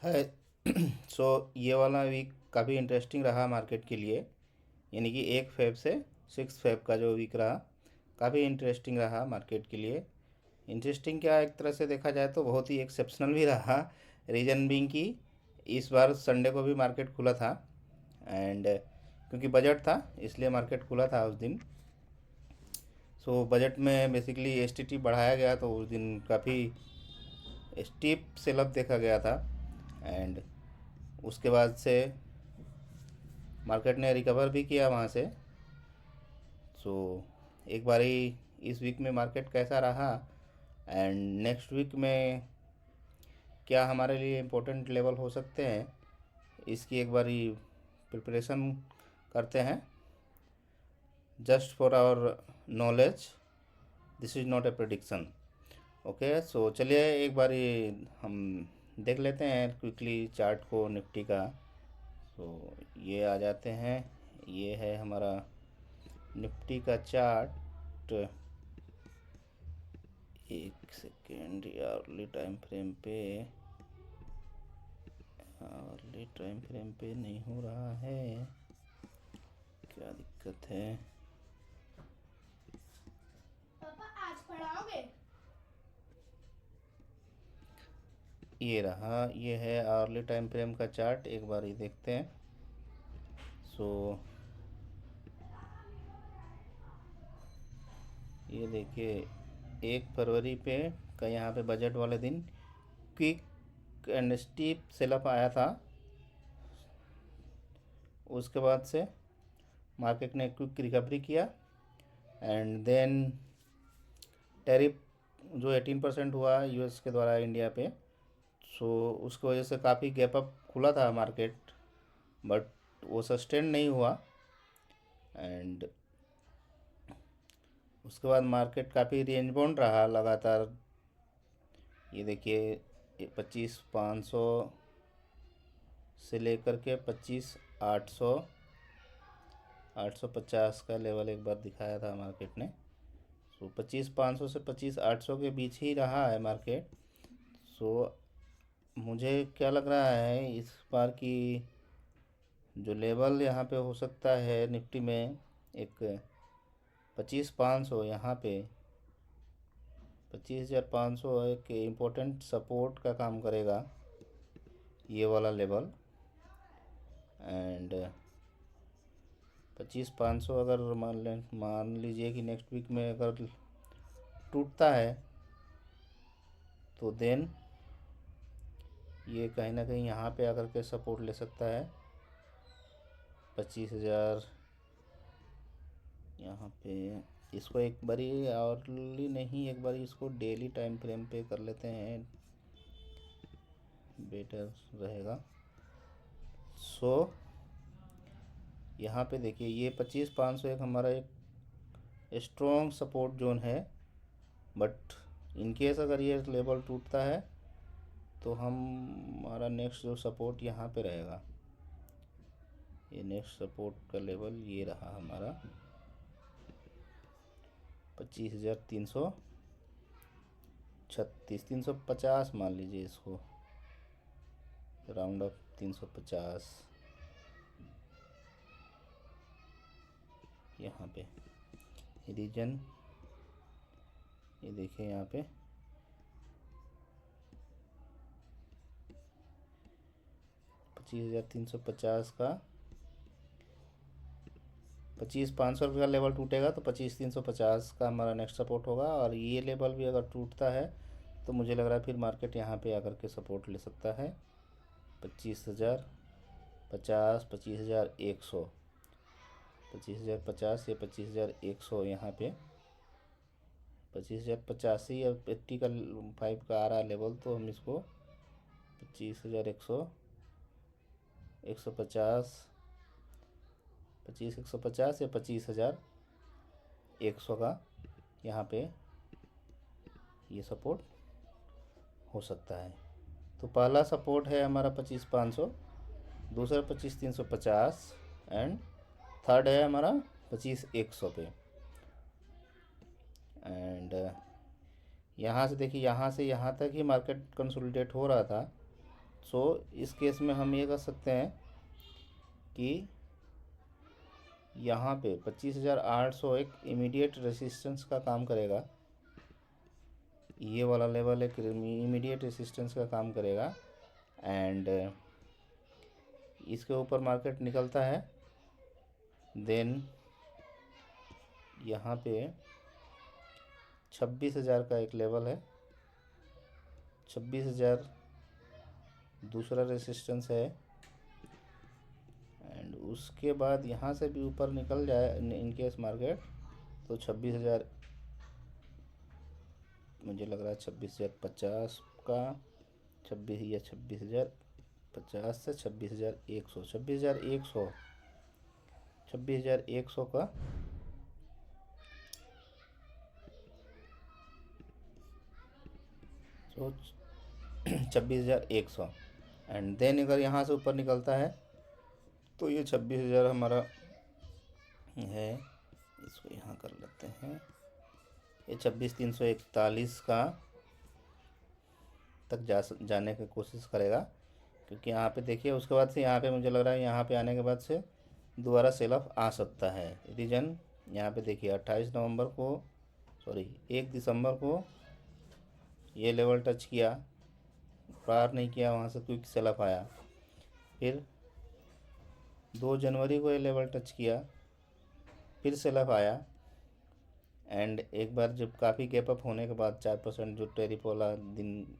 है। सो ये वाला वीक काफ़ी इंटरेस्टिंग रहा मार्केट के लिए। यानी कि 1 फेब से 6 फेब का जो वीक रहा काफ़ी इंटरेस्टिंग रहा मार्केट के लिए। इंटरेस्टिंग क्या, एक तरह से देखा जाए तो बहुत ही एक्सेप्शनल भी रहा। रीज़न बीइंग कि इस बार संडे को भी मार्केट खुला था, एंड क्योंकि बजट था इसलिए मार्केट खुला था उस दिन। सो बजट में बेसिकली एसटीटी बढ़ाया गया तो उस दिन काफ़ी स्टीप सेलअप देखा गया था। एंड उसके बाद से मार्केट ने रिकवर भी किया वहाँ से। सो एक बारी इस वीक में मार्केट कैसा रहा एंड नेक्स्ट वीक में क्या हमारे लिए इम्पोर्टेंट लेवल हो सकते हैं, इसकी एक बारी प्रिपरेशन करते हैं। Just for our knowledge, this is not a prediction. Okay, so चलिए एक बारी हम देख लेते हैं क्विकली चार्ट को निफ्टी का। सो ये आ जाते हैं, ये है हमारा निफ्टी का चार्ट। एक सेकेंड, अर्ली टाइम फ्रेम पे, अर्ली टाइम फ्रेम पे नहीं हो रहा है, क्या दिक्कत है। पापा आज पढ़ाओगे? ये रहा, ये है अर्ली टाइम फ्रेम का चार्ट, एक बार ये देखते हैं। सो ये देखिए 1 फरवरी पे का यहाँ पे बजट वाले दिन क्विक एंड स्टीप सेलअप आया था। उसके बाद से मार्केट ने क्विक रिकवरी किया एंड देन टैरिफ जो 18% हुआ यूएस के द्वारा इंडिया पे, सो उसकी वजह से काफ़ी गैप अप खुला था मार्केट, बट वो सस्टेन नहीं हुआ। एंड उसके बाद मार्केट काफ़ी रेंज बाउंड रहा लगातार। ये देखिए 25,500 से लेकर के 25,800, 850 का लेवल एक बार दिखाया था मार्केट ने। सो 25,500 से 25,800 के बीच ही रहा है मार्केट। सो मुझे क्या लग रहा है इस बार की जो लेवल यहाँ पे हो सकता है निफ्टी में, एक 25,500 यहाँ पे, 25,500 एक इम्पोर्टेंट सपोर्ट का काम करेगा ये वाला लेवल। एंड 25,500 अगर मान लीजिए कि नेक्स्ट वीक में अगर टूटता है तो देन ये कहीं ना कहीं यहाँ पे आकर के सपोर्ट ले सकता है 25,000 यहाँ पे। इसको एक बारी आवरली नहीं, एक बारी इसको डेली टाइम फ्रेम पे कर लेते हैं, बेटर रहेगा। सो यहाँ पे देखिए ये 25,500 एक हमारा एक स्ट्रॉन्ग सपोर्ट जोन है, बट इन केस अगर ये लेवल टूटता है तो हम हमारा नेक्स्ट जो सपोर्ट यहाँ पे रहेगा, ये नेक्स्ट सपोर्ट का लेवल ये रहा हमारा 25,336, 350 मान लीजिए इसको, राउंड ऑफ 350 यहाँ पे रीजन। ये देखिए यहाँ पे 25,350 का 25,500 रुपये का लेवल टूटेगा तो 25,350 का हमारा नेक्स्ट सपोर्ट होगा। और ये लेवल भी अगर टूटता है तो मुझे लग रहा है फिर मार्केट यहाँ पे आकर के सपोर्ट ले सकता है 25,050, 25,100, 25,050 या 25,100 यहाँ पे। 25,085 या 5 का आ रहा है लेवल, तो हम इसको 25,100, 150, 25,150 या 25,100 का यहाँ पे ये सपोर्ट हो सकता है। तो पहला सपोर्ट है हमारा 25,500, दूसरा 25,350 एंड थर्ड है हमारा 25,100 पे। एंड यहाँ से देखिए, यहाँ से यहाँ तक ही मार्केट कंसोलिडेट हो रहा था, सो इस केस में हम ये कर सकते हैं कि यहाँ पे 25,800 एक इमीडिएट रेसिस्टेंस का काम करेगा। ये वाला लेवल एक इमीडिएट रेसिस्टेंस का काम करेगा एंड इसके ऊपर मार्केट निकलता है। देन यहाँ पे 26,000 का एक लेवल है, 26,000 दूसरा रेसिस्टेंस है एंड उसके बाद यहाँ से भी ऊपर निकल जाए इन केस मार्केट तो 26,000 मुझे लग रहा है 26,050 का 26,050 से 26,100 26,100 का तो 26,100 एंड देन अगर यहाँ से ऊपर निकलता है तो ये 26,000 हमारा है। इसको यहाँ कर लेते हैं, ये 26,341 का तक जाने की कोशिश करेगा, क्योंकि यहाँ पे देखिए उसके बाद से यहाँ पे मुझे लग रहा है यहाँ पे आने के बाद से दोबारा सेल ऑफ आ सकता है। रीजन यहाँ पे देखिए 1 दिसंबर को ये लेवल टच किया, पार नहीं किया, वहाँ से क्विक सेल ऑफ आया। फिर 2 जनवरी को ये लेवल टच किया, फिर सेल ऑफ आया एंड एक बार जब काफ़ी गैप अप होने के बाद 4% जो टैरिफ वाला दिन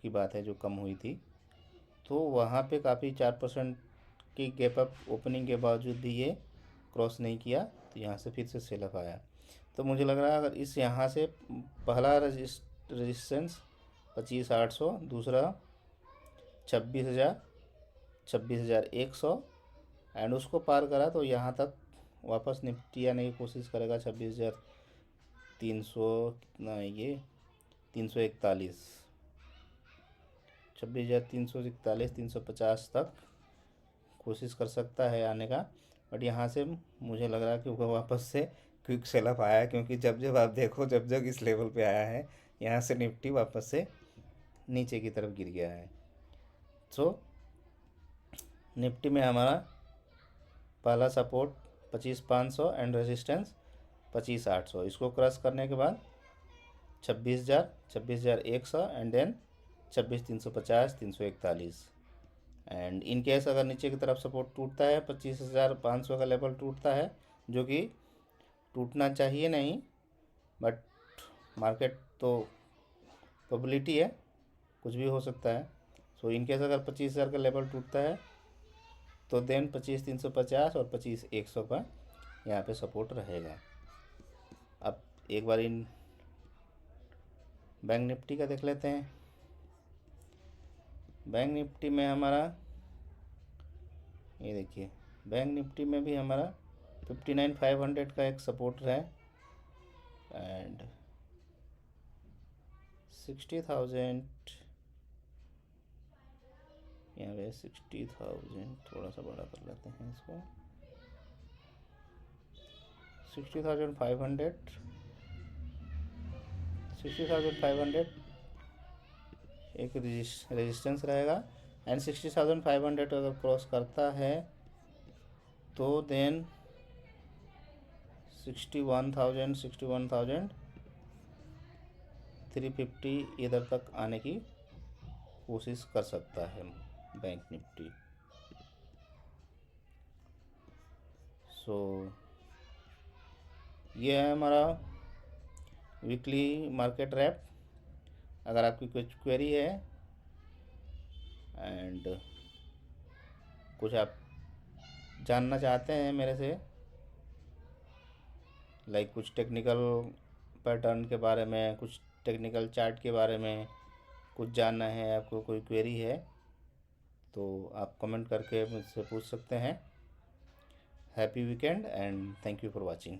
की बात है जो कम हुई थी, तो वहाँ पे काफ़ी 4% की गैप अप ओपनिंग के बावजूद भी ये क्रॉस नहीं किया, तो यहाँ से फिर से सेल ऑफ आया। तो मुझे लग रहा है अगर इस यहाँ से पहला रेजिस्टेंस 25,800, दूसरा 26,000, 26,100 एंड उसको पार करा तो यहाँ तक वापस निफ्टी आने की कोशिश करेगा 26,300 कितना है ये 341, 26,341 350 तक कोशिश कर सकता है आने का। बट यहाँ से मुझे लग रहा है कि वो वापस से क्विक सेल ऑफ आया है, क्योंकि जब आप देखो जब इस लेवल पे आया है यहाँ से निफ्टी वापस से नीचे की तरफ गिर गया है। सो निफ्टी में हमारा पहला सपोर्ट 25,500 एंड रेजिस्टेंस 25,800, इसको क्रॉस करने के बाद 26,000, 26,100 and then 26,350 341 and in case अगर नीचे की तरफ सपोर्ट टूटता है 25,500 का लेवल टूटता है, जो कि टूटना चाहिए नहीं, बट मार्केट तो प्रोबेबिलिटी है, कुछ भी हो सकता है। सो इन केस अगर 25,000 का लेवल टूटता है तो देन 25,350 और 25,100 का यहाँ पे सपोर्ट रहेगा। अब एक बार इन बैंक निफ्टी का देख लेते हैं। बैंक निफ्टी में हमारा ये देखिए, बैंक निफ्टी में भी हमारा 59,500 का एक सपोर्ट है एंड 60,000, यहाँ पे 60,000 थोड़ा सा बड़ा कर लेते हैं इसको, 60,500 एक रेजिस्टेंस रहेगा एंड 60,500 अगर क्रॉस करता है तो देन 61,350 इधर तक आने की कोशिश कर सकता है बैंक निफ्टी। सो ये है हमारा वीकली मार्केट रैप। अगर आपकी कुछ क्वेरी है एंड कुछ आप जानना चाहते हैं मेरे से, लाइक कुछ टेक्निकल पैटर्न के बारे में, कुछ टेक्निकल चार्ट के बारे में कुछ जानना है, आपको कोई क्वेरी है तो आप कमेंट करके मुझसे पूछ सकते हैं। Happy weekend and thank you for watching.